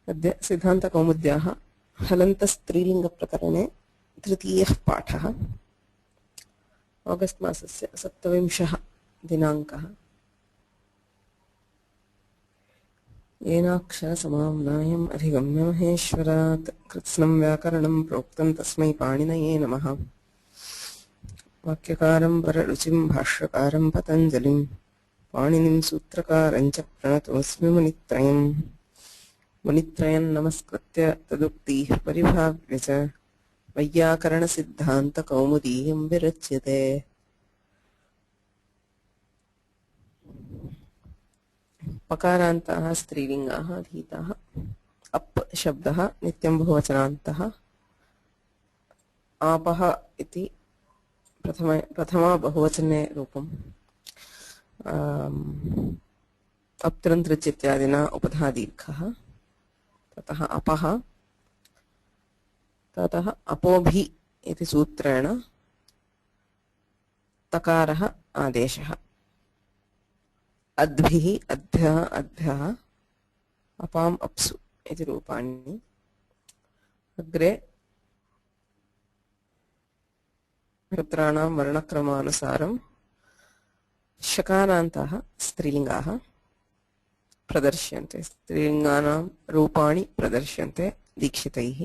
अद्य सिद्धान्तकौमुद्याः हलन्तस्त्रीलिङ्गप्रकरणे तृतीयः पाठः। आगस्ट् मासस्य 27 दिनाङ्कः। येनाक्षरसमाम्नायम् अधिगम्य महेश्वरात् कृत्स्नं व्याकरणं प्रोक्तं तस्मै पाणिनये नमः। वाक्यकारं वररुचिं भाष्यकारं पतञ्जलिं पाणिनिं सूत्रकारं च प्रणतोऽस्मि मुनित्रयम्। मुनित्रयं नमस्कृत्य तदुक्तिः परिभाव्य च वैयाकरणसिद्धान्तकौमुदीयं विरच्यते। पकारान्ताः स्त्रीलिङ्गाः अधीताः। अप् शब्दः नित्यं बहुवचनान्तः। आपः इति प्रथमा बहुवचने रूपम्। अप्तृन्तृच् इत्यादिना उपधादीर्घः। ततः अपः, ततः अपोभि इति सूत्रेण तकारः आदेशः। अद्भिः अद्भ्यः अद्भ्यः अपाम् अप्सु इति रूपाणि। अग्रे सूत्राणां वर्णक्रमानुसारं शकारान्ताः स्त्रीलिङ्गाः प्रदर्श्यन्ते। स्त्रीलिङ्गानां रूपाणि प्रदर्श्यन्ते दीक्षितैः।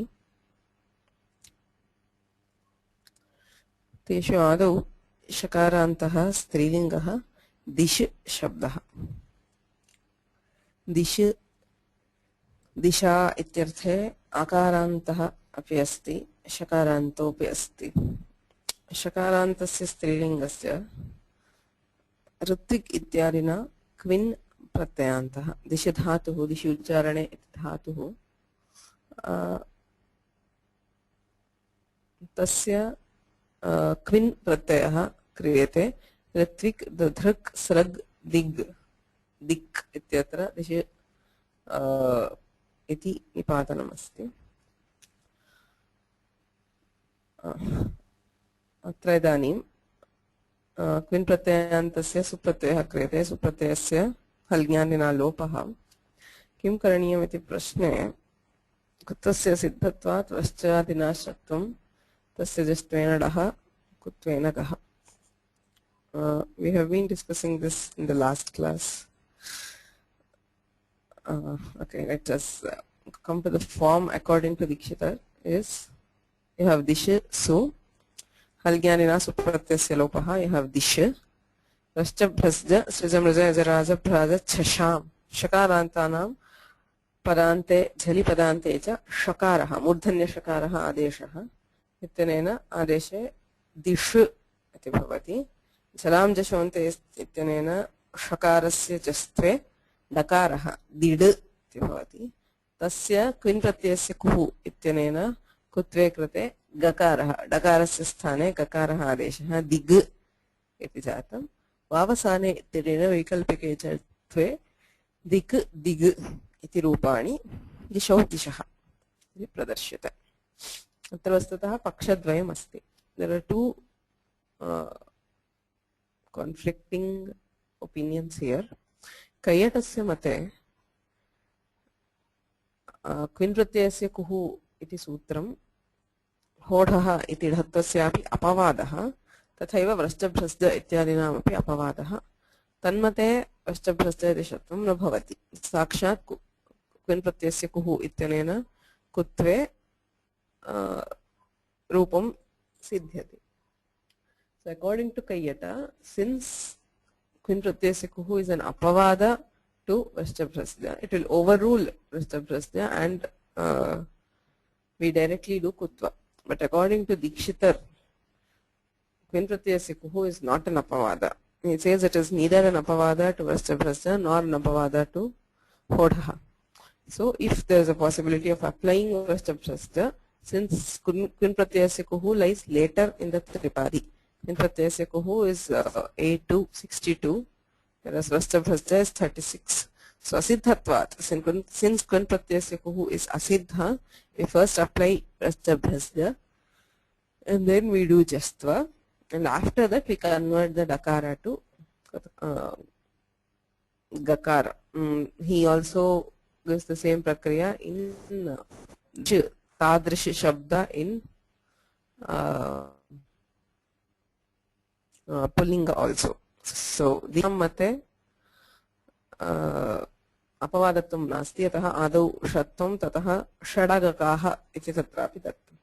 तेषु आदौ शकारान्तः स्त्रीलिङ्गः दिश् शब्दः। दिश् दिशा इत्यर्थे आकारान्तः अपि अस्ति, शकारान्तोऽपि अस्ति। शकारान्तस्य स्त्रीलिङ्गस्य ऋत्विक् इत्यादिना क्विन् प्रत्ययान्तः। दिशि धातुः, दिशि उच्चारणे इति धातुः, तस्य क्विन् प्रत्ययः क्रियते। ऋत्विक् दधृक् स्रग् दिग् दिक् इत्यत्र दिशि इति निपातनमस्ति। अत्र इदानीं क्विन् प्रत्ययान्तस्य सुप्रत्ययः क्रियते। सुप्रत्ययस्य हल्ज्ञानिना लोपः। किं करणीयमिति प्रश्ने कुत्वस्य सिद्धत्वात् वश्चादिनाश्रत्वं तस्य जष्ट्वेन डः कुत्वेन गः। We have been discussing this in the last class. Okay, let us come to the form according to Dikshita. Is you have dish su, halgyanina supratyasya lopaha. You have dish rascha bhrasja srijam raja jaraja bhraja chasham. Shakarantanam padante jhali padante cha shakaraha murdhanya shakaraha adeshaha. इत्यनेन आदेशे दिश इति भवति। जलां जशोन्ते इत्यनेन षकारस्य जस्त्वे डकारः दिड् इति भवति। तस्य क्विन् प्रत्ययस्य कुः इत्यनेन कुत्वे कृते गकारः, डकारस्य स्थाने गकारः आदेशः दिग् इति जातम्। वावसाने इत्यनेन वैकल्पिके च त्वे दिक् दिग् इति रूपाणि दिशौ दिशः इति प्रदर्श्यते। अत्र वस्तुतः पक्षद्वयम् अस्ति। There are two conflicting opinions here. कैयटस्य मते क्विन् प्रत्ययस्य कुः इति सूत्रं होढः इति ढत्वस्यापि अपवादः, तथैव व्रश्चभ्रश्च इत्यादीनामपि अपवादः। तन्मते व्रश्चभ्रश्च इति शब्दं न भवति। साक्षात् क्विन् प्रत्ययस्य कुः इत्यनेन कुत्वे रूपं सिद्ध्यति। So according to Kayyata, since क्विन् प्रत्ययस्य कुः is an apavada to vrashchabhrasya, it will overrule vrashchabhrasya and we directly do kutva. But according to Dikshitar, क्विन् प्रत्ययस्य कुः is not an apavada. He says it is neither an apavada to vrashchabhrasya nor an apavada to hodha. So if there is a possibility of applying vrashchabhrasya, since क्विन् प्रत्ययस्य कुः lies later in the tripadi, क्विन् प्रत्ययस्य कुः is A2 62, whereas vrashchabhrasya is 36. So asiddhatvat, since क्विन् प्रत्ययस्य कुः is asiddha, we first apply vrashchabhrasya and then we do jastva, and after that we convert the dakara to gakara, he also gives the same prakriya in tadrish shabda in pullinga also. So disham mate अपवादत्वं नास्ति अतः आदौ षत्वं ततः षडगकाः इति तत्रापि दत्तम्.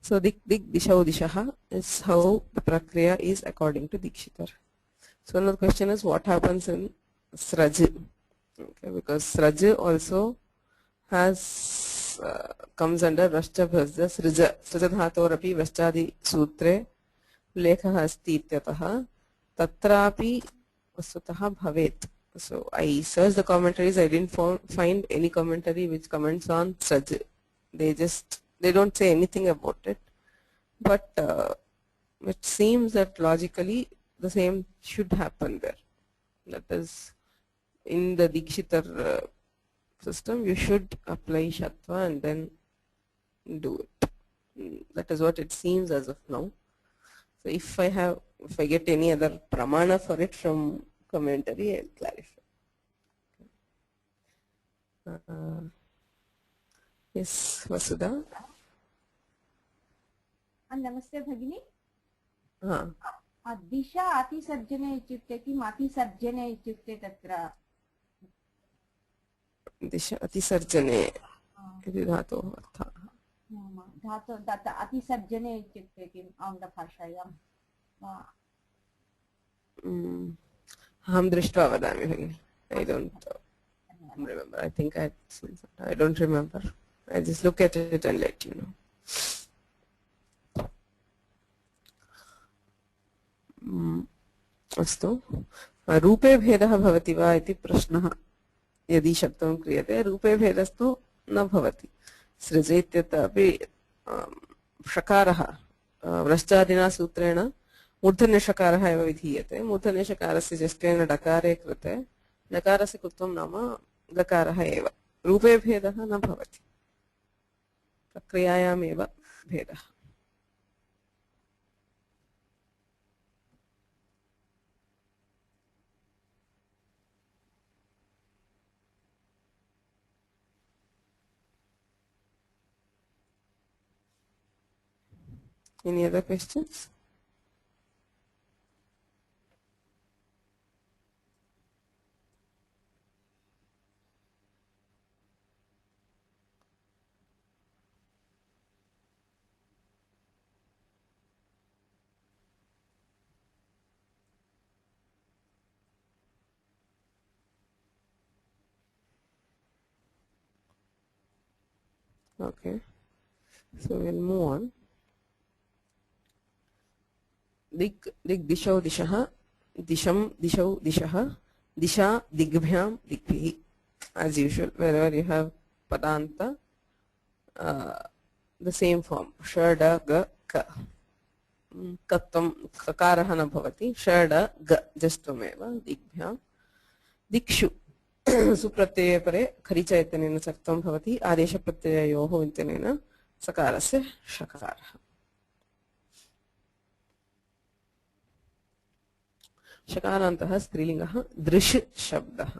So dik dishau dishaha is how the prakriya is according to Dikshitar. So another question is what happens in Sraj? Okay, because Sraj also has comes under Vrashcha Bhasya Srija. Srija dhatorapi Vrashchadi sutre lekha asti ityatah tatrapi vasutah bhavet. So I searched the commentaries. I didn't find any commentary which comments on Sraj. They don't say anything about it. But it seems that logically the same should happen there. That is, in the Dikshitar system, you should apply Shatva and then do it. That is what it seems as of now. So if I get any other pramana for it from commentary, I'll clarify. Yes, Vasudha. नमस्ते भगिनी. दिशा अतिसर्जने इत्युक्ते किम्? अतिसर्जने इत्युक्ते तत्र दिशा अतिसर्जने इति धातोः अर्थः. धातु तत् अतिसर्जने इत्युक्ते किम् आङ्ग्लभाषायाम्? अहं दृष्ट्वा वदामि भगिनि. I don't remember. I think I don't remember. I just look at it and let you know. अस्तु. रूपे भेदः भवति वा इति प्रश्नः यदि शब्दं क्रियते. रूपे भेदस्तु न भवति. सृज इत्यत्र अपि षकारः व्रश्चादिना सूत्रेण मूर्धन्यषकारः एव विधीयते. मूर्धन्यषकारस्य जस्तेन डकारे कृते डकारस्य कुत्वं नाम गकारः एव. रूपे भेदः न भवति, प्रक्रियायामेव भेदः. Any other questions? Okay, so we'll move on. Dig dishau dishaha, disham dishau dishaha, disha digbhyam digbhihi. As usual, wherever you have padanta, the same form. Shada ga ka. Kattam kakarah na bhavati. Shada ga jastvameva digbhyam. Dikshu सुप्रत्यये परे खरिच इत्यनेन सक्तं भवति. आदेश प्रत्यययोः इत्यनेन सकारस्य षकारः. षकारान्तः स्त्रीलिङ्गः दृश् शब्दः.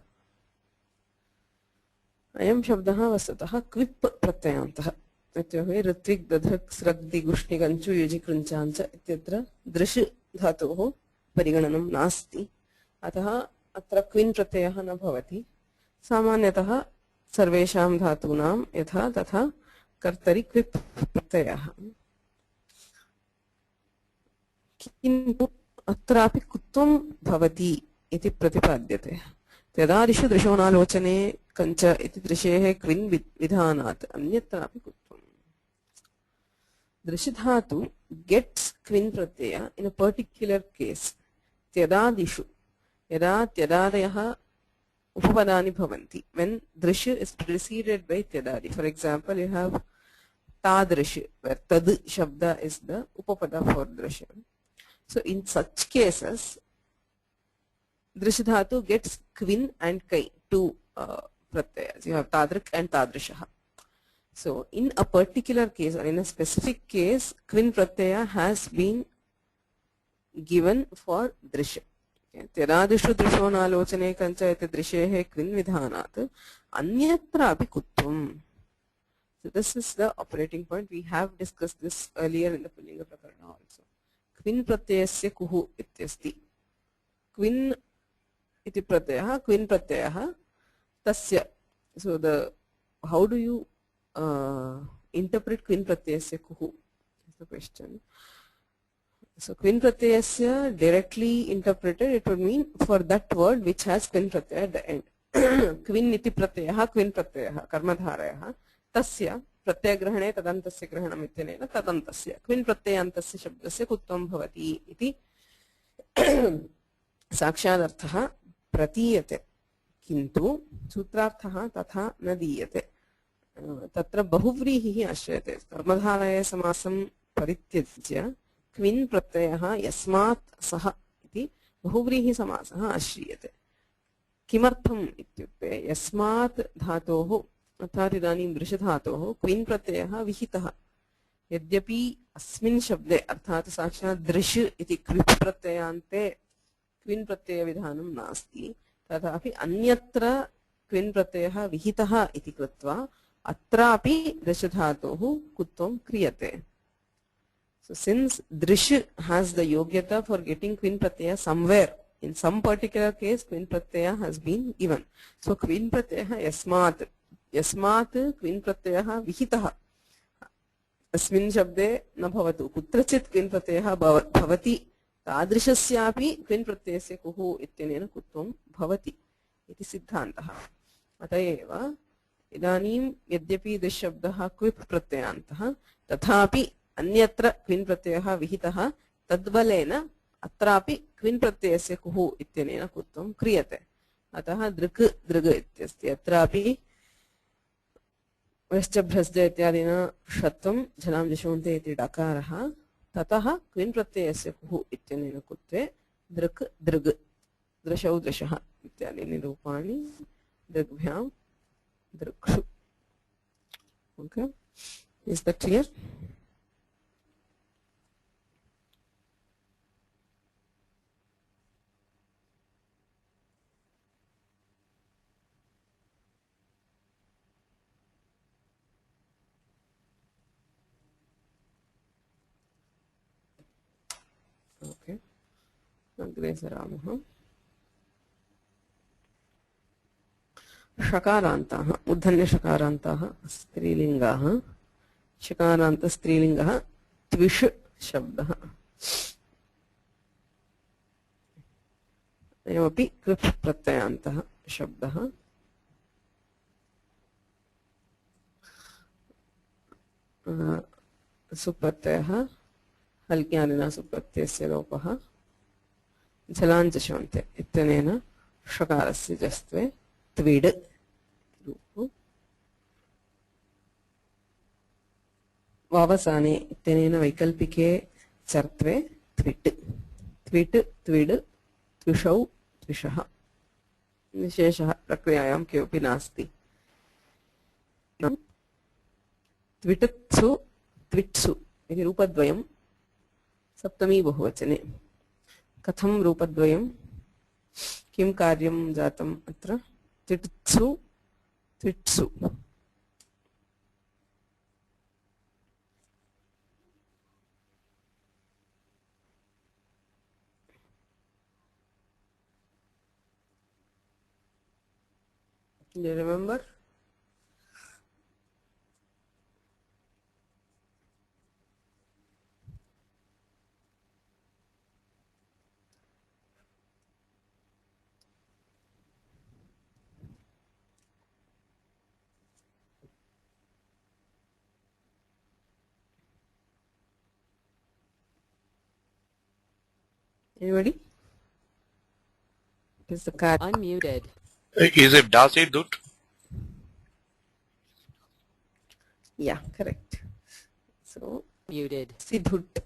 अयं शब्दः वस्तुतः क्विप् प्रत्ययान्तः. इत्युक्ते ऋत्विक् दधक् स्रग् दिगुष्णिकञ्चु युजि कृञ्चाञ्च इत्यत्र दृश् धातोः परिगणनं नास्ति. अतः अत्र क्विन् प्रत्ययः न भवति. सामान्यतः सर्वेषां धातूनां यथा तथा कर्तरि क्विप् प्रत्ययः. किन्तु अत्रापि कुत्वं भवति इति प्रतिपाद्यते. त्यदादिषु दृशोनालोचने कञ्च इति दृशेः क्विन् विधानात् अन्यत्रापि कुत्वम्. दृशधातु gets क्विन् Pratyaya in a particular case. त्यदादिषु यदा त्यदादयः उपपदानि भवन्ति. When दृश् is preceded by त्यदादि. For example, you have तादृश, where tad shabda is the upapada for दृश्. So in such cases, दृश् dhatu gets kvin and kai, two pratyayas. You have tadrik and tadrishaha. So in a particular case or in a specific case, kvin pratyaya has been given for drisha. त्यदादिषु दृशोनालोचने कञ्च इति दृशेः क्विन् विधानात् अन्यत्रापि कुत्वम्. So this is the operating point. We have discussed this earlier in the Pullinga Prakarana also. Kvin pratyayasya kuhu ityasti. Kvin iti pratyayah, kvin pratyayah tasya. So how do you interpret kvin pratyayasya kuhu is the question. So kvin pratyayasya directly interpreted, it would mean for that word which has kvin pratyaya at the end. Kvin iti pratyayah, kvin pratyayah, karmadharayah. तस्य प्रत्ययग्रहणे तदन्तस्य ग्रहणम् इत्यनेन तदन्तस्य क्विन् प्रत्ययान्तस्य शब्दस्य कुत्वं भवति इति साक्षादर्थः प्रतीयते, किन्तु सूत्रार्थः तथा न दीयते. तत्र बहुव्रीहिः आश्रयते. कर्मधारये समासं परित्यज्य क्विन् प्रत्ययः यस्मात् सः इति बहुव्रीहि समासः आश्रीयते. किमर्थम् इत्युक्ते यस्मात् धातोः अर्थात् इदानीं दृशधातोः क्विन् प्रत्ययः विहितः. यद्यपि अस्मिन् शब्दे अर्थात् साक्षात् दृश् इति कृत् प्रत्ययान्ते क्विन् प्रत्ययविधानं नास्ति, तथापि अन्यत्र क्विन् प्रत्ययः विहितः इति कृत्वा अत्रापि दृशधातोः कुत्वं क्रियते. So since drish has the yogyata for getting kvin pratyaya somewhere, in some particular case kvin pratyaya has been given. So kvin pratyaya यस्मात् क्विन् प्रत्ययः विहितः अस्मिन् शब्दे न भवतु, कुत्रचित् क्विन् प्रत्ययः भवति, तादृशस्यापि क्विन् प्रत्ययस्य कुः इत्यनेन कुत्वं भवति इति सिद्धान्तः. अत एव इदानीं यद्यपि दिश्शब्दः क्विप् प्रत्ययान्तः, तथापि अन्यत्र क्विन् प्रत्ययः विहितः, तद्बलेन अत्रापि क्विन् प्रत्ययस्य कुः इत्यनेन कुत्वं क्रियते. अतः दृक् दृग् इत्यस्ति. अत्रापि वश्च भ्रश्च इत्यादिना षत्वं झलां जशोन्ते इति डकारः, ततः क्विन् प्रत्ययस्य कुः इत्यनेन कुत्वे दृक् दृग्, दृशौ दृशः इत्यादीनि रूपाणि दृग्भ्यां दृक्षु. Okay, is that clear? Okay, अग्रे सरामः. षकारान्ताः, मूर्धन्यषकारान्ताः स्त्रीलिङ्गाः. षकारान्त स्त्रीलिङ्गः त्विष् शब्दः. एवमपि कृप् प्रत्ययान्तः शब्दः. सुप्रत्ययः हल्क्यानिना सुप्रत्ययस्य लोपः झलाञ्जशोन्ते इत्यनेन षकारस्य जस्त्वे त्विड् रूपं. वावसाने इत्यनेन वैकल्पिके चर्त्वे त्विट्. त्विट् त्विड् त्विषौ त्विषः. विशेषः प्रक्रियायां किमपि नास्ति. त्विटत्सु त्विट्सु इति रूपद्वयं सप्तमी बहुवचने. कथं रूपद्वयं, किं कार्यं जातम् अत्र? त्विट्सु त्विट्सु. Do you remember? Anybody? Is the card Unmuted. Is it das it dut? Yeah, correct. So Muted. सिधुट्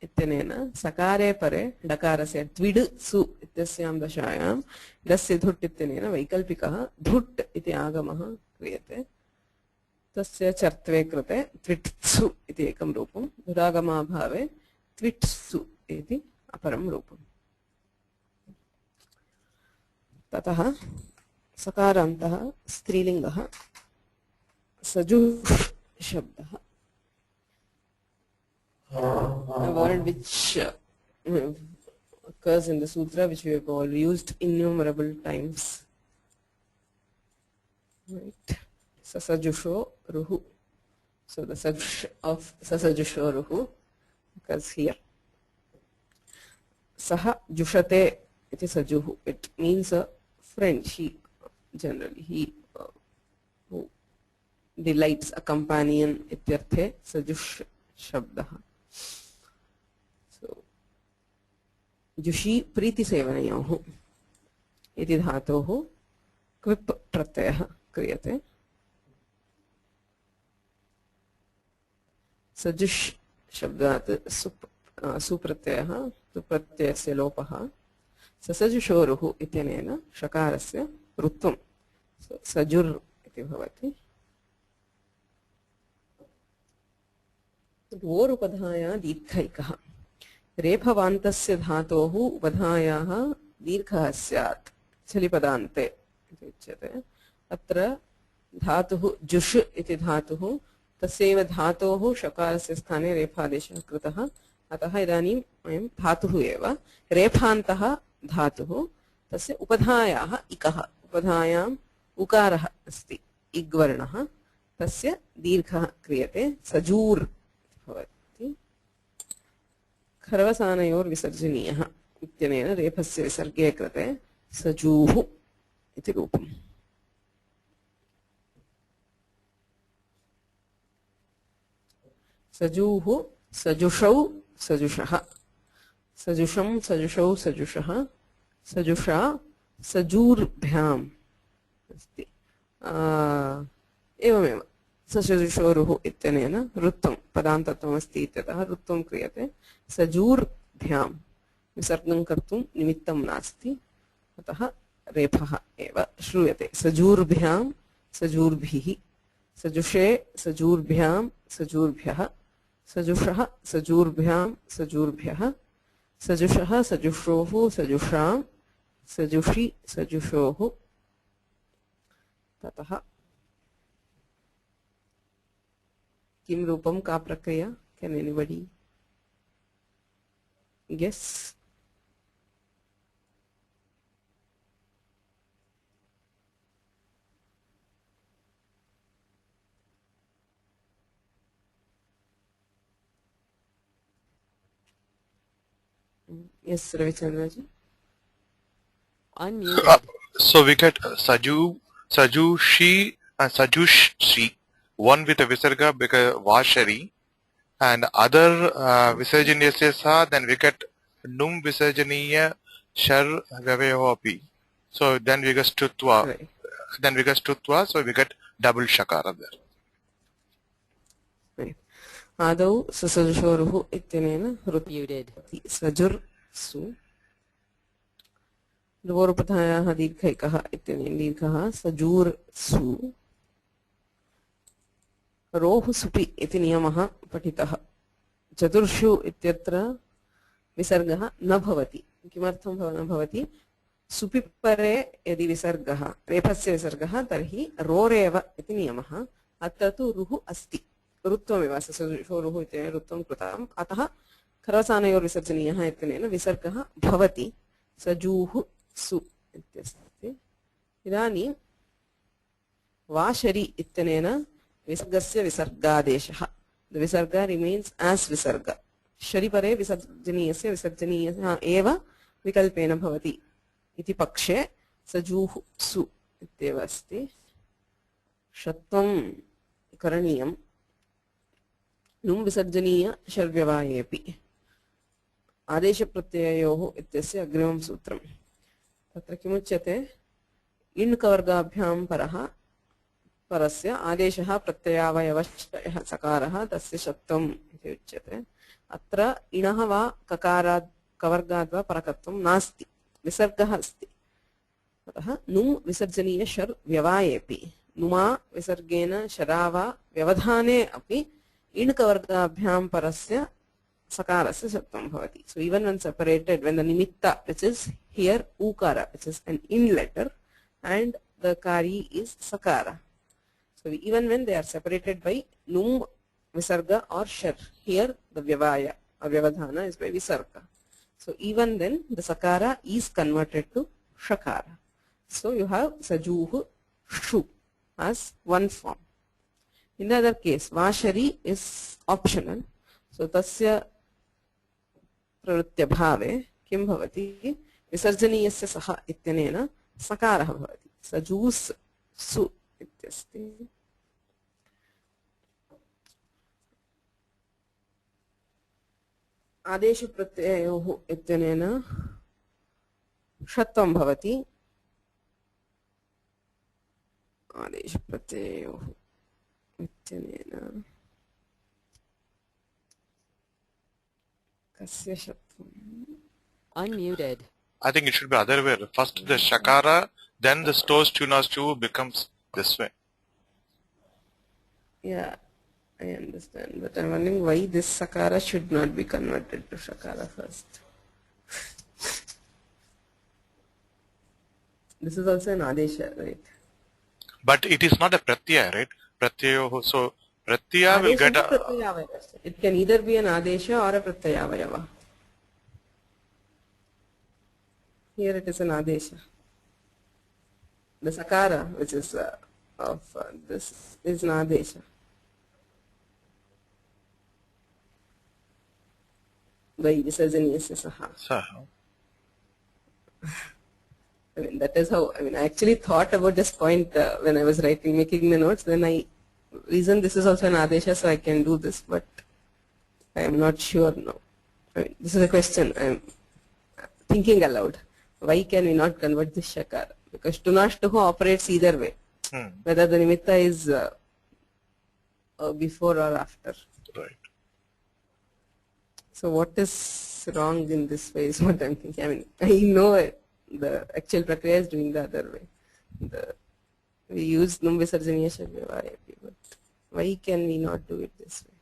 इत्यनेन सकारे परे डकारस्य त्विड् सु इत्यस्यां दशायां दस्य धुट् इत्यनेन वैकल्पिकः धुट् इति आगमः क्रियते. तस्य चर्त्वे कृते त्विट्सु इति एकं रूपं, धुरागमाभावे त्विट्सु इति अपरं रूपम्. ततः सकारान्तः स्त्रीलिङ्गः सजुः शब्दः, a word which occurs in the sutra, which we have all used innumerable times. Right. Sasajusho ruhu. So the sajush of sasajusho ruhu occurs here. Saha jushate iti sajuhu. It means a friend. He generally who delights, a companion. Ityarthe sajush shabdah. So जुषी प्रीति सेवनयोः इति धातोः क्विप् प्रत्ययः क्रियते। सजुष् शब्दात् सुप्रत्ययः, सुप्रत्ययस्य लोपः, ससजुषोरुः इत्यनेन षकारस्य ऋत्वं सजुर् इति भवति। रोरुपधाया दीर्घैकः, रेफवान्तस्य धातोः उपधायाः दीर्घः स्यात् चलिपदान्ते इति उच्यते। अत्र धातुः जुष् इति धातुः, तस्यैव धातोः षकारस्य स्थाने रेफादेशः कृतः, अतः इदानीं वयं धातुः एव रेफान्तः धातुः, तस्य उपधायाः इकः, उपधायाम् उकारः अस्ति इग्वर्णः, तस्य दीर्घः क्रियते, सजूर् भवति। खरवसानयोर्विसर्जनीयः इत्यनेन रेफस्य विसर्गे कृते सजूः इति रूपम्। सजूः सजुषौ सजुषः, सजुषं सजुषौ सजुषः, सजुषा सजूर्भ्याम् अस्ति। एवमेव ससजुषोरुः इत्यनेन ऋत्वं पदान्तत्वमस्ति इत्यतः ऋत्वं क्रियते। सजूर्भ्यां विसर्गं कर्तुं निमित्तं नास्ति, अतः रेफः एव श्रूयते। सजूर्भ्यां सजूर्भिः, सजुषे सजूर्भ्यां सजूर्भ्यः, सजुषः सजूर्भ्यां सजूर्भ्यः, सजुषः सजुषोः सजुषां, सजुषि सजुषोः। ततः किं रूपं, का प्रक्रिया? Can anybody guess? Yes, Ravichandra ji. Unmute. So we get Saju, Sajushi and Sajushi, one with a visarga because Vashari, and other Visarjaniyasya, then we get Num Visarjaniya Shar Gaveho api. So then we get Stutva. Right. Then we get Stutva, so we get double Shakara there. Right. आदौ ससजुषोरुः इत्यनेन Muted. सजुर् सु, द्वोरुपधायाः दीर्घैकः इत्यनेन दीर्घः सजूर् सु। रोः सुपि इति नियमः पठितः। चतुर्षु इत्यत्र विसर्गः न भवति। किमर्थं न भवति? सुपि परे यदि विसर्गः, रेफस्य विसर्गः, तर्हि रोरेव इति नियमः। अत्र तु रुः अस्ति, ऋत्वमेव, ससजुषोरुः इत्यनेन ऋत्वं कृतम्, अतः खरवसानयोर्विसर्जनीयः इत्यनेन विसर्गः भवति। सजूः सु इत्यस्ति। इदानीं वाशरि इत्यनेन विसर्गस्य विसर्गादेशः, the visarga remains as visarga, शरिपरे विसर्जनीयस्य विसर्जनीयः एव विकल्पेन भवति इति पक्षे सजूः सु इत्येव अस्ति। षत्वं करणीयं नुं विसर्जनीय षड्व्यवायेऽपि। आदेशप्रत्यययोः इत्यस्य अग्रिमं सूत्रं। तत्र किमुच्यते? इण्-कवर्गाभ्यां परः परस्य आदेशः प्रत्ययावयवश्च सकारः तस्य षत्वम् इति उच्यते। अत्र इणः वा ककारात् कवर्गात् वा परकत्वं नास्ति, विसर्गः अस्ति। अतः नुं विसर्जनीय शर् व्यवायेऽपि, नुमा विसर्गेन शरा वा व्यवधाने अपि इण्-कवर्गाभ्यां परस्य sakarasya shatvam bhavati. So even when separated, when the nimitta, which is here ukara, which is an in letter, and the kari is sakara. So even when they are separated by num, visarga or shar, here the vyavaya or vyavadhana is by visarga. So even then the sakara is converted to shakara. So you have sajuhu shu as one form. In the other case, vashari is optional. So tasya प्रवृत्य भावे किं भवति विसर्जनीयस्य सः इत्यनेन सकारः भवति सजूस् सु इत्यस्ति आदेशप्रत्ययोः इत्यनेन षत्वं भवति आदेशप्रत्ययोः इत्यनेन Unmuted. I think it should be other way. First the shakara, then the stos tunas chu becomes this way. Yeah, I understand, but I'm wondering why this sakara should not be converted to shakara first. This is also an adesha, right? But it is not a pratyaya, right? Pratyayo. So pratyaya will get a. It can either be an adesha or a pratyayavayava. Here it is an adesha. The sakara, which is of this, is an adesha. By visarjaniyasya saha. Saha. I mean, that is how, I actually thought about this point when I was making the notes. Then I reasoned this is also an adesha, so I can do this, but I am not sure now. This is a question I am thinking aloud. Why can we not convert this shakara? Because tunashtuhu operates either way, whether the nimitta is before or after. Right. So what is wrong in this way is what I'm thinking. I know the actual prakriya is doing the other way. We use num visarjaniya shavyavaya, but why can we not do it this way?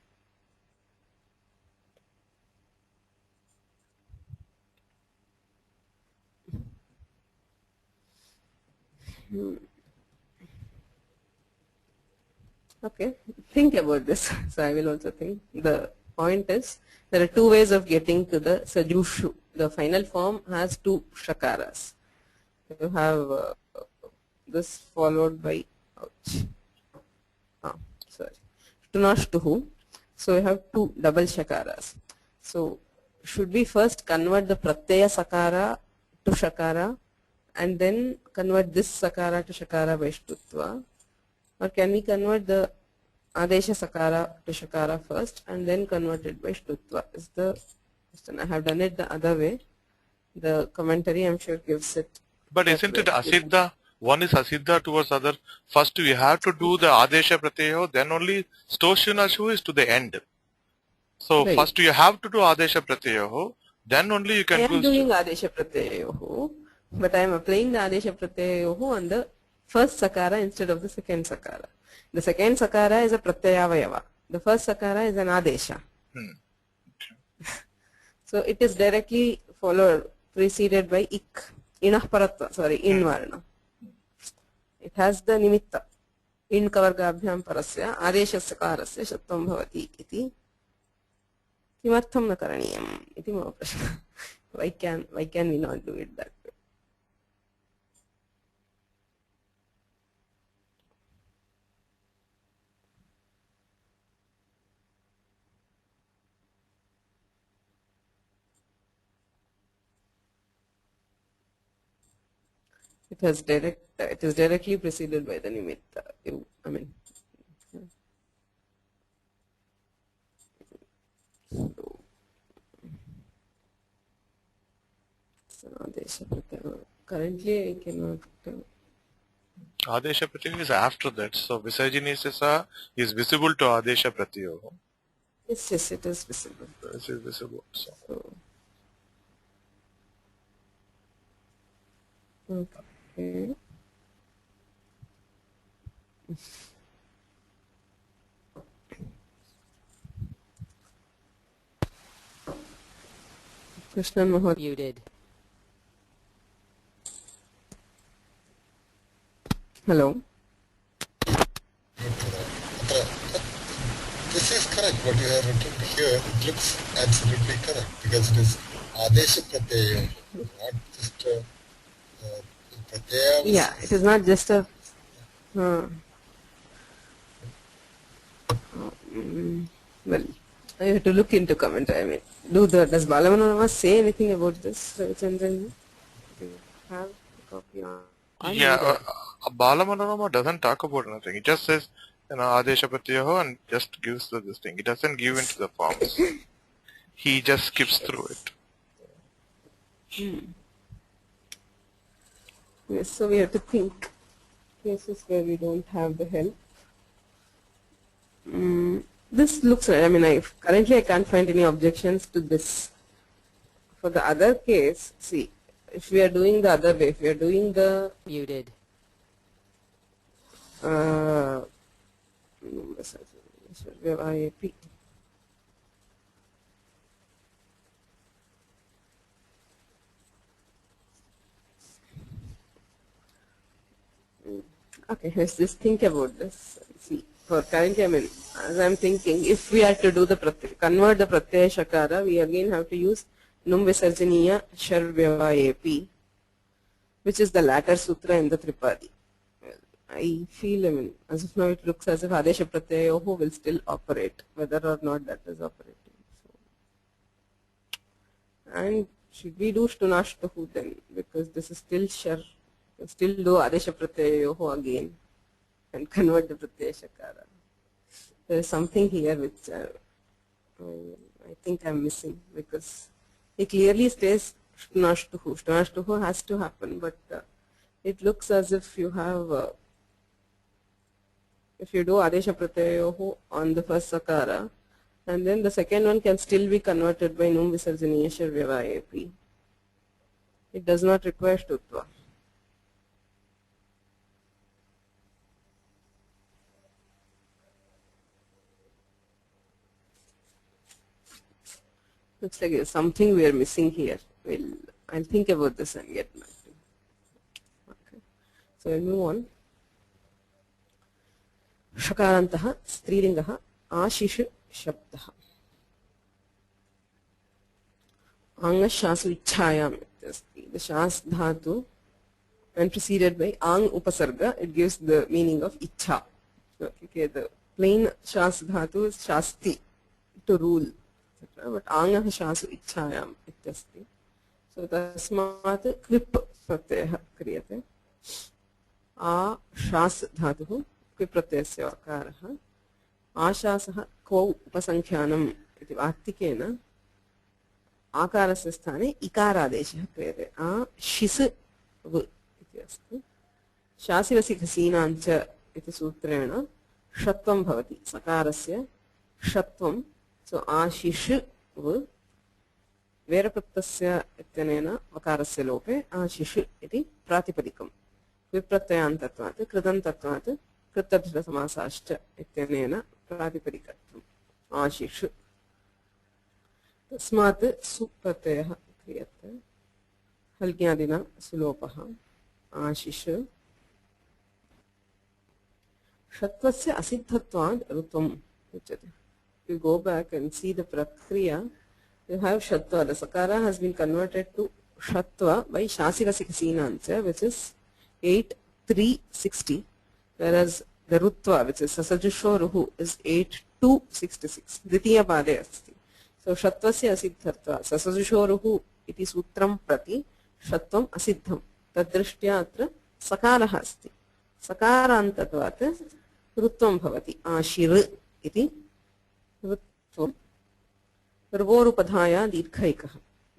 Okay, think about this. So I will also think. The point is, there are two ways of getting to the sajushu. The final form has two shakaras. You have this followed by, tunashtuhu. So you have two double shakaras. So should we first convert the pratyaya sakara to shakara and then convert this sakara to shakara by shtutva? Or can we convert the adesha sakara to shakara first and then convert it by shtutva? Is the question. I have done it the other way. The commentary, I'm sure, gives it. But isn't it asiddha? One is asiddha towards other. First we have to do the adesha pratyayo, then only stoshnashu is to the end. So Right. First you have to do adesha pratyayo, then only you can I do. am doing adesha pratyayoho, but I am applying the adesha pratyayoho on the first sakara instead of the second sakara. The second sakara is a pratyayavayava. The first sakara is an adesha. So it is directly followed, preceded by ik. Inah paratva, sorry, in varna. It has the nimitta. In kavargabhyam parasya adeshasya karasya shatvam bhavati iti. Kimartham na karaniyam iti mama prashna. Why can we not do it that way? It is directly preceded by the nimitta. Currently I cannot. Adesha pratyayo is after that. So visarjaniyasya is visible to adesha pratyayo. Yes, it is visible. This is visible. So. Okay. Krishnan Mahoday. Muted. Hello. This is correct. What you have written here, it looks absolutely correct because it is Adesha Pratyaya, not just Pratyaya. Yeah, it is not just a. Well, I have to look into comment. I mean, does Balamanama say anything about this, Ravichandran? Do you have a copy on? Balamanama doesn't talk about anything. It just says, Adesha Pratyaho and just gives this thing. It doesn't give into the forms. He just skips through it. Yes, so we have to think cases where we don't have the help. This looks right. I mean, currently I can't find any objections to this. For the other case, see, if we are doing the other way, if we are doing the Muted. IAP. Okay, let's just think about this. See, for currently, I mean, as I'm thinking, if we are to do the convert the Pratyaya Shakara, we again have to use Num Visarjaniya Sharvyavayepi, which is the latter sutra in the Tripadi. I feel, I mean, as of now it looks as if Adesha Pratyayoho will still operate, whether or not that is operating. So, and should we do Shtunashtahu then? Because this is still Shar. Still do Adesha Pratyayoho again and convert the Pratyaya Shakara. There is something here which I think I'm missing, because it clearly states Shtunashtahu. Shtunashtahu has to happen, but it looks as if you have if you do Adesha Pratyayoho on the first Sakara, and then the second one can still be converted by Num Visarjaniya Sharvyavayepi. It does not require Shtutva. Looks like there's something we are missing here. I'll think about this and get back to you. Okay. So we'll move on. Shakarantaha Strilingaha Ashish Shabdaha Anga Shasu Ichhayam. The Shas Dhatu, when preceded by Ang Upasarga, it gives the meaning of Ichha. Okay, the plain Shas Dhatu is Shasti, to rule. But Angah Shasu Ichhayam ityasti. So tasmat Kvip Pratyaya kriyate. A Shas Dhatuhu Kvip Pratyasya Akaraha. Ashasah Kau Upasankhanam iti Vartikena Akarasya sthane Ikaradeshah kriyate. A Shis V iti asti. Shasivasikhaseenancha iti sutrena Shatvam bhavati. Sakarasya Shatvam. So Ashish V Verapraptasya ityanena Vakarasya lope Ashish iti Pratipadikam. Viprattyantatvat Kritantatvat Kritabdhita samasashcha ityanena Pratipadikatvam. Ashish. Tasmat Supratyayah kriyate. Halgyadina Sulopaha. Ashish. Shatvasya asiddhatvad Rutvam uchate. You go back and see the prakriya, you have Shatva. The Sakara has been converted to Shatva by Shasivasikhaseenancha, which is 8,360, whereas the Rutva, which is Sasajusho Ruhu, is 8,266. Ditiya Pade asti. So Shatvasya asiddhatva. Sasajusho Ruhu iti sutram prati Shatvam asiddham. Tadrishtya atra Sakaraha asti. Sakarantatvat Rutvam bhavati. Ashir iti Rutvam. Rvorupadhaya dirghaikah.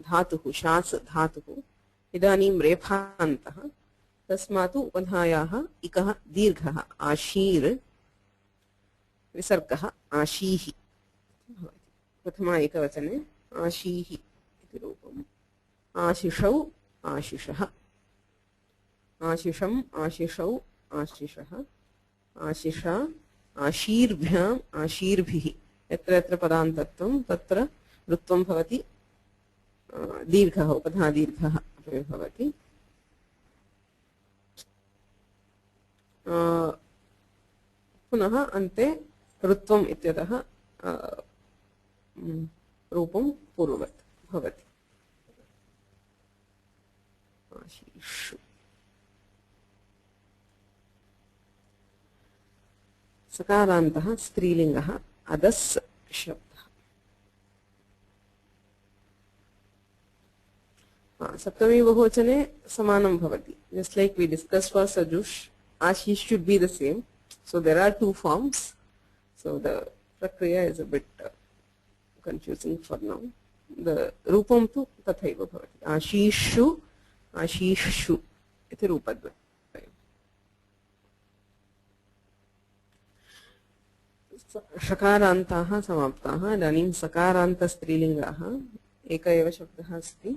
Dhatuhu Shas Dhatuhu. Idanim Rephantaha. Tasmatu Upadhayaha Ikaha Dirghaha. Ashir Visargaha Ashihi. Prathama ekavachane Ashihi iti rupam. Ashishau Ashishaha. Ashisham Ashishau Ashishaha. Ashisha Ashirbhyam Ashirbhihi. Yatra yatra padantatvam tatra rutvam bhavati दीर्घः उपधा दीर्घः अपि भवति पुनः अन्ते ऋत्वम् इत्यतः रूपं पूर्ववत् भवति आशीषु सकारान्तः स्त्रीलिङ्गः अदस् शब्दः सप्तमी बहुवचने समानं भवति just like we discussed for Sajush Ashish should be the same so there are two forms so the prakriya is a bit confusing for now the rupam tu tathaiva bhavati Ashishu Ashishu iti rupadvayam षकारान्ताः समाप्ताः इदानीं सकारान्तस्त्रीलिङ्गाः एक एव शब्दः अस्ति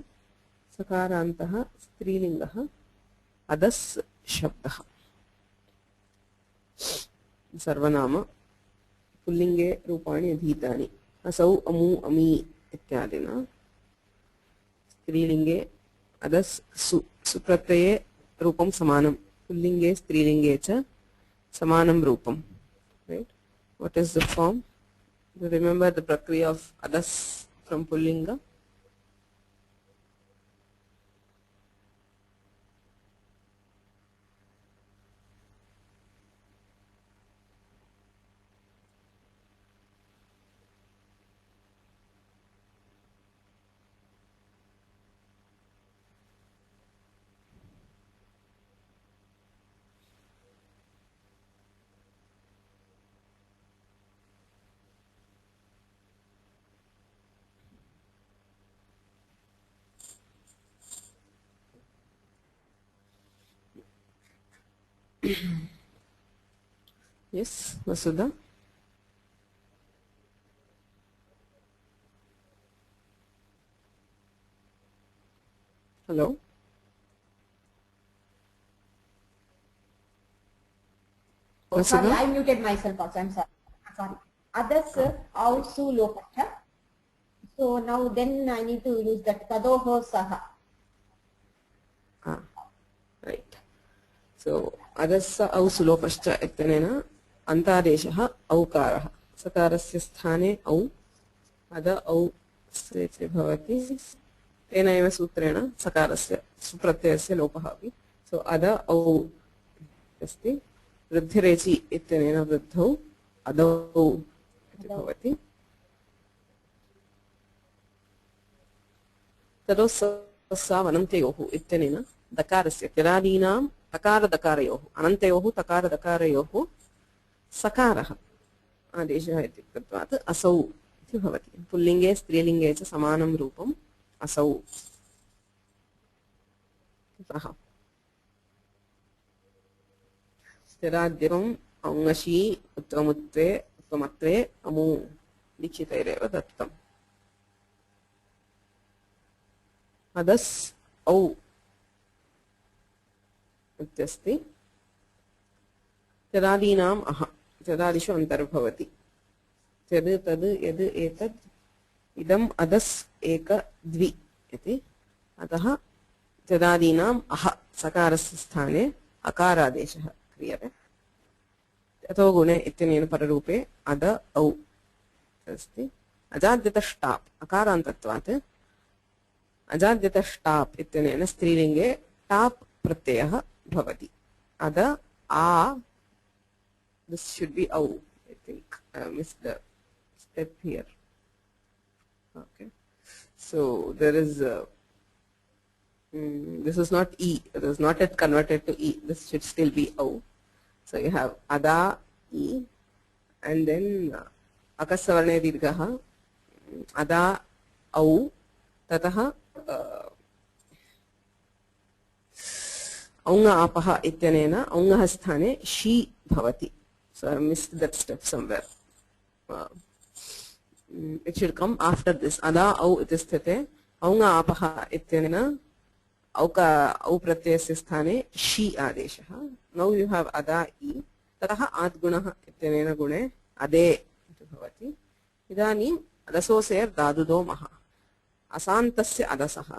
सकारान्तः स्त्रीलिङ्गः अदस् शब्दः सर्वनाम पुल्लिङ्गे रूपाणि अधीतानि असौ अमु अमी इत्यादिना स्त्रीलिङ्गे अदस् सुप्रत्यये रूपं समानं पुल्लिङ्गे स्त्रीलिङ्गे च समानं रूपं right what is the form you remember the prakriya of adas from pullinga yes Vasudha hello Oh, sorry, I muted myself also. I'm sorry. Others also lokasha. So now then I need to use that tadoho saha. right so अदस्य औ सुलोपश्च इत्यनेन अन्तादेशः औकारः सकारस्य स्थाने औ अद औ इति भवति तेन एव सूत्रेण सकारस्य सुप्रत्ययस्य लोपः अपि सो अद औ अस्ति वृद्धिरेचि इत्यनेन वृद्धौ अदौ इति भवति तदोस्सावनन्त्ययोः इत्यनेन दकारस्य तिरादीनां तकारदकारयोः अनन्तयोः तकारदकारयोः सकारः आदेशः इति कृत्वात् असौ इति भवति पुल्लिङ्गे स्त्रीलिङ्गे च समानं रूपम् असौ अतः स्थिराद्यम् औङशी उत्तमत्वे उत्तमत्वे अमु दीक्षितैरेव दत्तम् अदस् औ इत्यस्ति तदादीनाम् अह तदादिषु अन्तर्भवति तद् तद् यद् एतद् इदम् अदस् एक द्वि इति अतः तदादीनाम् अह सकारस्य स्थाने अकारादेशः क्रियते अतो गुणे इत्यनेन पररूपे अद औ अस्ति अजाद्यतष्टाप् अकारान्तत्वात् अजाद्यतष्टाप् इत्यनेन स्त्रीलिङ्गे टाप् प्रत्ययः भवति अद आ this should be au I think I missed the step here okay so there is this is not e it is not yet converted to e this should still be au so you have ada e and then akasavarne dirghah ada au tatah औङ आपः इत्यनेन औङः स्थाने she भवति so I missed that step somewhere it should come after this ada au iti sthite औङ आपः इत्यनेन औ प्रत्ययस्य स्थाने she आदेशः now you have ada e ततः आद्गुणः इत्यनेन गुणे अदे इति भवति इदानीम् अदसोसेर् दादुदो मः असान्तस्य अदसः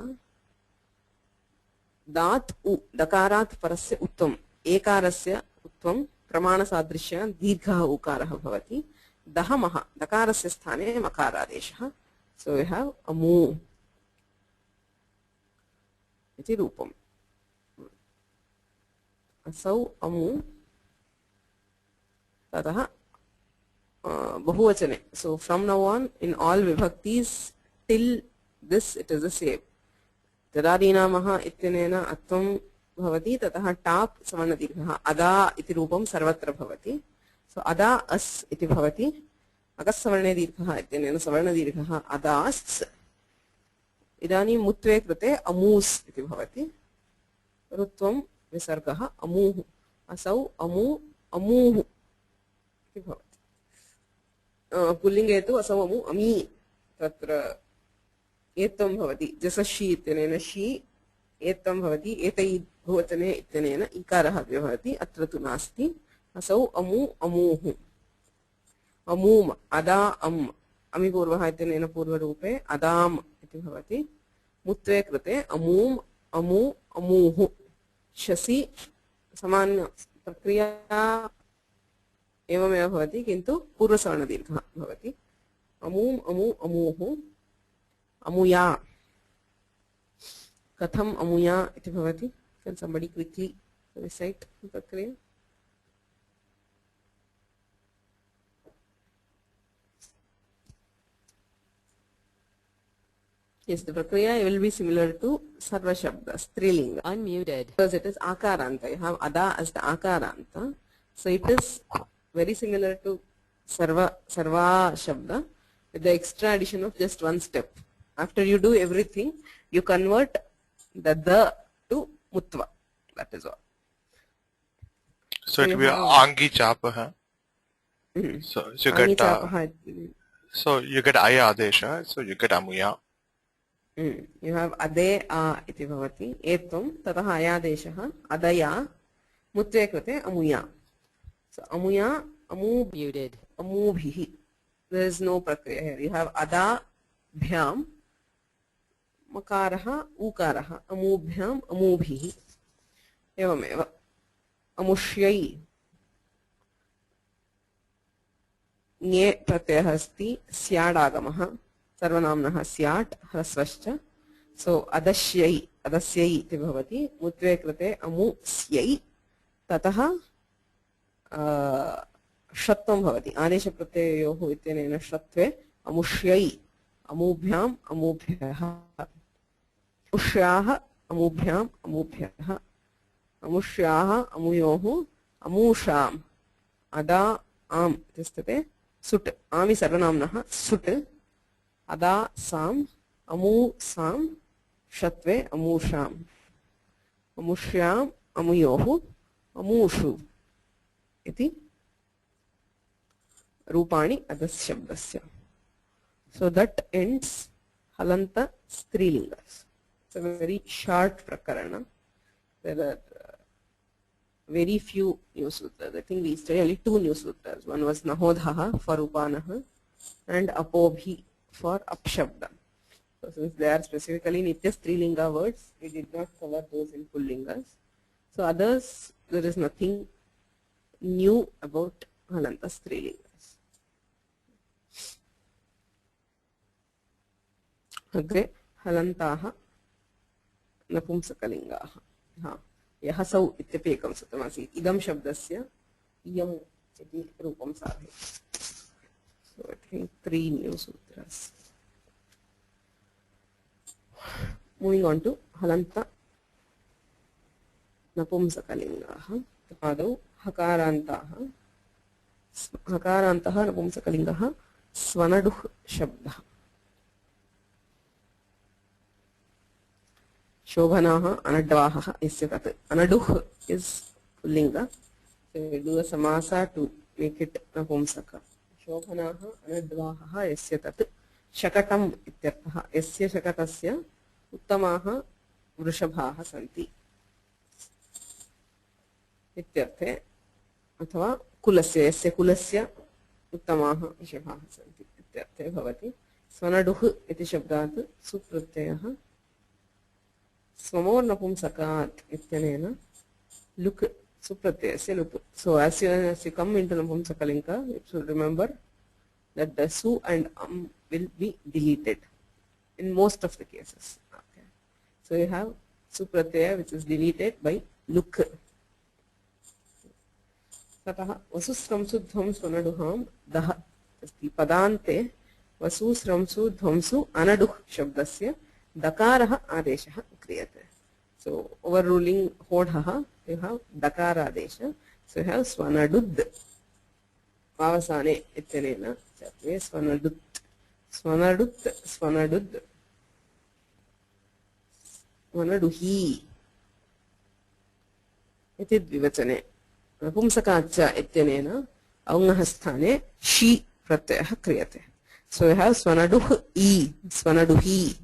दात् उ दकारात् परस्य उत्वम् एकारस्य उत्वं प्रमाणसादृश्य दीर्घः उकारः भवति दहमः दकारस्य स्थाने मकारादेशः सो वी हैव अमू इति रूपम् असौ अमू ततः बहुवचने so from now on in all vibhaktis till this it is the same तदादीनामः इत्यनेन अत्वं भवति ततः टाप् सवर्णदीर्घः अदा इति रूपं सर्वत्र भवति सो अदा अस् इति भवति अकस्सवर्णे दीर्घः इत्यनेन सवर्णदीर्घः अदास् इदानीं मुत्वे कृते अमूस् इति भवति ऋत्वं विसर्गः अमूः असौ अमू अमूः इति भवति पुल्लिङ्गे तु असौ अमू अमी तत्र एत्वं भवति जसषि इत्यनेन षि एत्वं भवति एतै बहुवचने इत्यनेन इकारः अपि भवति अत्र तु नास्ति असौ अमू अमूः अमूम अदा अम् अमिपूर्वः इत्यनेन पूर्वरूपे अदाम् इति भवति मुत्वे कृते अमूम् अमू अमूः शसि सामान्य प्रक्रिया एवमेव भवति किन्तु पूर्वसवर्णदीर्घः भवति अमूम् अमू अमूः अमुया कथम अमुया इति भवति can somebody quickly recite the प्रक्रिया yes the prakriya will be similar to sarva shabda strilinga Unmuted. because it is akaranta you have ada as the akaranta so it is very similar to sarva shabda with the extra addition of just one step. After you do everything, you convert the to mutva. That is all. So it will be Angi Chapaha. So you get so you get Aya Adesha, so you get Amuya. You have ade a iti bhavati etum tatah ayadeshah adaya mutve krute amuya. So amuya amu Muted. amubhihi. There is no prakriya here. You have ada bhyam मकारः ऊकारः अमूभ्याम् अमूभिः एवमेव अमुष्यै ङे प्रत्ययः अस्ति स्याडागमः सर्वनाम्नः स्याट् ह्रस्वश्च सो अदस्यै अदस्यै इति भवति मुत्वे कृते अमुस्यै ततः षत्वं भवति आदेशप्रत्यययोः इत्यनेन षत्वे अमुष्यै अमूभ्याम् अमूभ्यः अमुष्याः अमूभ्याम् अमूभ्यः अमुष्याः अमुयोः अमूषाम् अदा आम् तिष्ठते सुट् आमि सर्वनाम्नः सुट् अदा साम् अमूसाम् षत्वे अमूषाम् अमुष्याम् अमुयोः अमूषु इति रूपाणि अदस् शब्दस्य. So that ends halanta strilingas. It's a very short prakarana. There are very few new sutras. I think we studied only 2 new sutras. One was nahodhaha for upanaha and apobhi for apshabda. So since they are specifically nitya strilinga words, we did not cover those in pullingas. So others, there is nothing new about halanta strilingas. अग्रे हलन्ताः नपुंसकलिङ्गाः यः सौ इत्यपि एकं सूत्रमासीत् इदं शब्दस्य इयम् इति रूपं साधयति. So I think 3 new sutras. Moving on to halanta नपुंसकलिङ्गाः आदौ हकारान्ताः हकारान्तः नपुंसकलिङ्गः स्वनडुः शब्दः शोभनाः अनड्वाहः यस्य तत् अनडुः is pullinga so we do a samasa to make it napumsaka शोभनाः अनड्वाहः यस्य तत् शकटम् इत्यर्थः यस्य शकटस्य उत्तमाः वृषभाः सन्ति इत्यर्थे अथवा कुलस्य यस्य कुलस्य उत्तमाः वृषभाः सन्ति इत्यर्थे भवति स्वनडुः इति शब्दात् सुप्रत्ययः स्वमोर्नपुंसकात् इत्यनेन लुक् सुप्रत्ययस्य लुक्. So as you come into Napumsakalinga, you should remember that the su and will be deleted in most of the cases. Okay. So you have supratyaya which is deleted by luk. ततः वसुस्रंसु ध्वंसु अनडुहां दह अस्ति. पदान्ते वसुस्रंसु ध्वंसु अनडुः शब्दस्य दकारः आदेशः क्रियते. So overruling होढः you have dakara adesha. So you have swanadud avasane ityanena chatve swanadut swanadut swanadud swanaduhi iti dvivachane. Napumsakacha ityanena aungah sthane shi pratyayah kriyate. So you have swanaduh I swanaduhi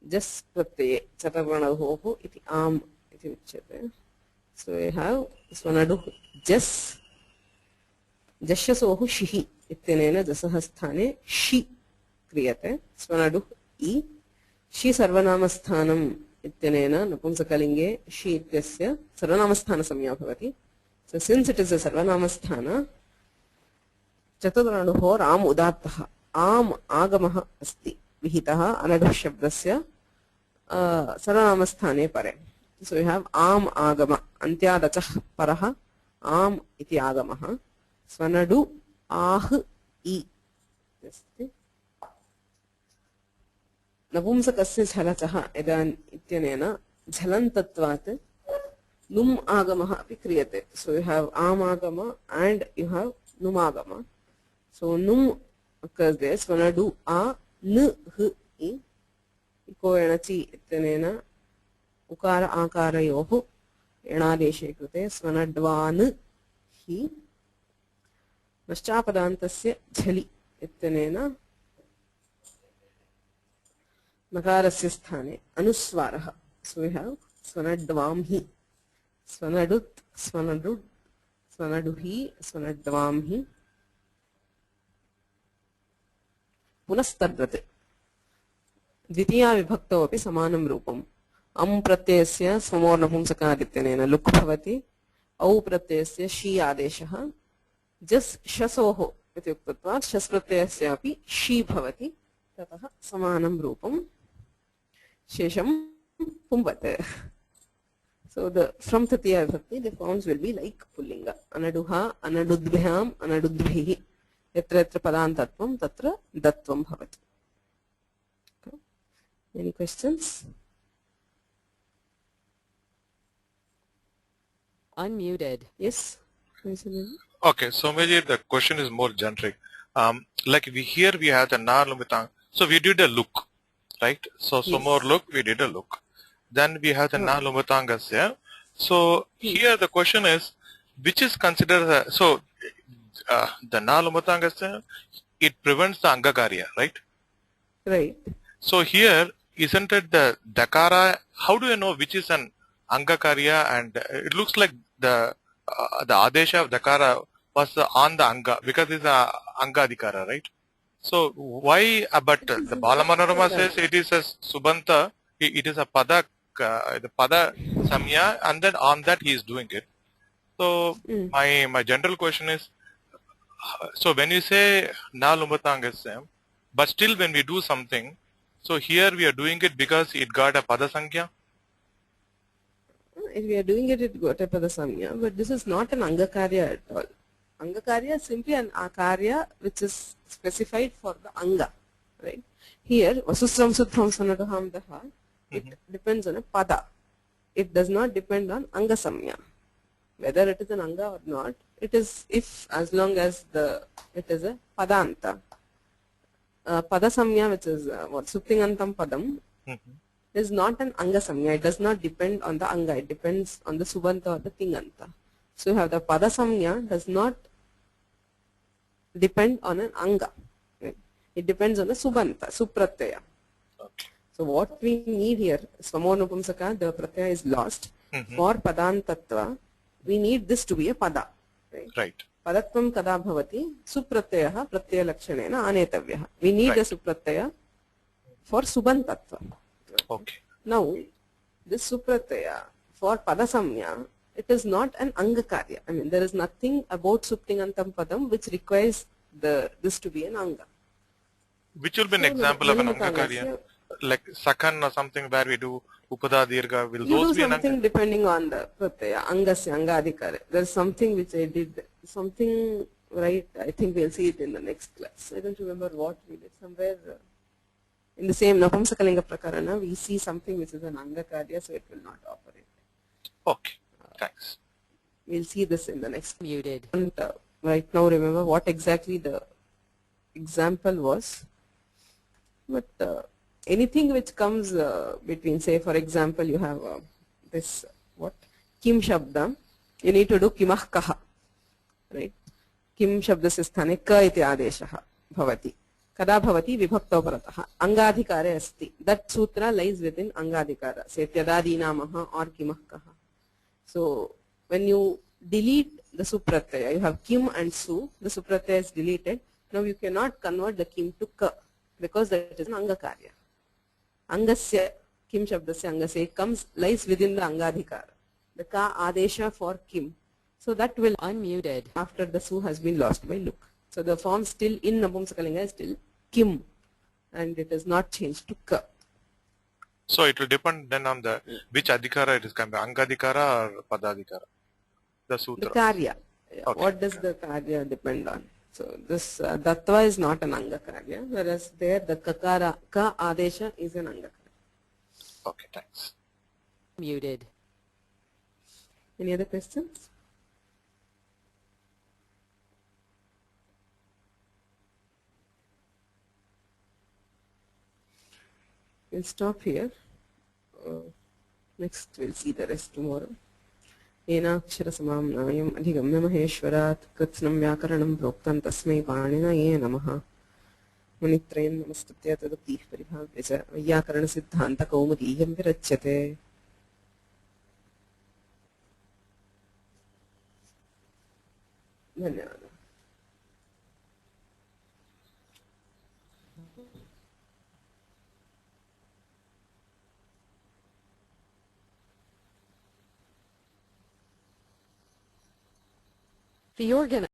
just pratyay chatarvanahoho iti am iti uchyate. So you have swanaduh jas jasyasohu shihi ityanena jasah sthane shi kriyate. Swanaduh I shi sarvanamassthanam ityanena napumsakalinge shi ityasya sarvanamasthana samya bhavati. So since it is a sarvanamasthana, chaturvanaduho ram udattah am agamah asti विहितः अनडुः शब्दस्य सर्वनामस्थाने परे. So you have आम आगम अन्त्यादचः परः आम इति आगमः. स्वनडु आह इ अस्ति. नपुंसकस्य झलचः इत्यनेन झलन्तत्वात् नुम् आगमः अपि क्रियते. So you have आम आगम and you have नुम् आगम. So नुम् occurs there. स्वनडु आ न ह इ इको एणचि इत्यनेन उकार आकारयोः एणादेशे कृते स्वनड्वान् हि पश्चापदान्तस्य झलि इत्यनेन नकारस्य स्थाने अनुस्वारः. So we have स्वनड्वां हि स्वनडुत् स्वनडुड् स्वनडुहि स्वनड्वां हि. पुनस्तद्वत् द्वितीया विभक्तौ अपि समानं रूपम्. अम् प्रत्ययस्य स्वमोर्नपुंसकादित्यनेन लुक् भवति. औ प्रत्ययस्य शी आदेशः जस् शसोः इति उक्तत्वात् शस् प्रत्ययस्य अपि शी भवति. ततः समानं रूपम्. शेषं पुंवत्. So from तृतीया विभक्ति the forms will be like पुल्लिङ्ग. अनडुहा अनडुद्भ्याम् अनडुद्भिः. यत्र यत्र पदान्तत्वं तत्र दत्वं भवति. Any questions? Unmuted. Yes. Okay, so maybe the question is more generic. Like here we have the na lumitang. So we did a look, right? So some more look, we did a look. Then we have the na lumitangasya. So here the question is, which is considered the na lumitangasya, it prevents the angakarya, right? Right. So here, isn't it the dakara? How do you know which is an angakarya? And it looks like the adesha of dakara was on the anga because it's a anga adhikara, right? So why? But the Balamanorama says it is a subanta. It is a pada, the pada samya, and then on that he is doing it. So my general question is, so when you say na lumatangasya, but still when we do something, so here we are doing it because it got a pada sankhya. If we are doing it, it got a pada samya, but this is not an angakarya at all. Angakarya is simply an akarya which is specified for the anga, right? Here, vasusram sudham sanadaham daha, it depends on a pada. It does not depend on anga samya. Whether it is an anga or not, it is as long as it is a padanta. Pada samya, which is suptingantam padam, is not an anga samya. It does not depend on the anga. It depends on the subanta or the tinganta. So you have the pada samya does not depend on an anga. Right? It depends on the subanta, supratyaya. Okay. So what we need here, svamonupumsaka, the pratyaya is lost. For padantatva, we need this to be a pada. Right? Right. Padatvam kada bhavati supratyayah pratyayalakshणेन आनेतव्यः. We need a Right. supratyaya for subantatva. Okay. Now, this supratyaya for padasamya, it is not an angakarya. I mean, there is nothing about suptingantam padam which requires this to be an anga. Which will be an So, example of an Manimutangasya, angakarya? Like sakan or something where we do upada dirgha. Will you those do be an something anga? depending on the pratyaya, angasya, angadhikara. There is something which I did, something, right, I think we'll see it in the next class. I don't remember what we did, somewhere in the same Napumsakalinga Prakarana, we see something which is an angakarya, so it will not operate. Okay. Thanks. We'll see this in the next. Muted. And right now remember what exactly the example was. But anything which comes between, say for example, you have this what kim shabda, you need to do kimah kaha, right? Kim shabdasya sthane ka iti adeshah bhavati. Kada bhavati vibhakto paratah. Angadhikare asti. That sutra lies within angadhikara. Say tyadadinamaha or kimah kaha. So when you delete the supratyaya, you have kim and su, the supratyaya is deleted. Now you cannot convert the kim to ka because that is an angakarya. Angasya, kim shabdasya angasya comes, lies within the angadhikara. The ka adesha for kim. So that will Unmuted. after the su has been lost by look. So the form still in Napumsakalinga is still kim and it is not changed to ka. So it will depend then on the which adhikara it is coming, angadhikara or padadhikara. The The sutra. karya. Okay. What does the karya depend on? So this dattva is not an angakarya, whereas there the kakara, ka adesha is an angakarya. Okay, thanks. Muted. Any other questions? We'll stop here. Next we'll see the rest tomorrow. येनाक्षरसमाम्नायम् अधिगम्य महेश्वरात् कृत्स्नं व्याकरणं प्रोक्तं तस्मै पाणिनये नमः. मुनित्रयं नमस्कृत्य तदुक्तिः परिभाव्य च वैयाकरणसिद्धान्तकौमुदीयं विरच्यते. धन्यवादः. The organ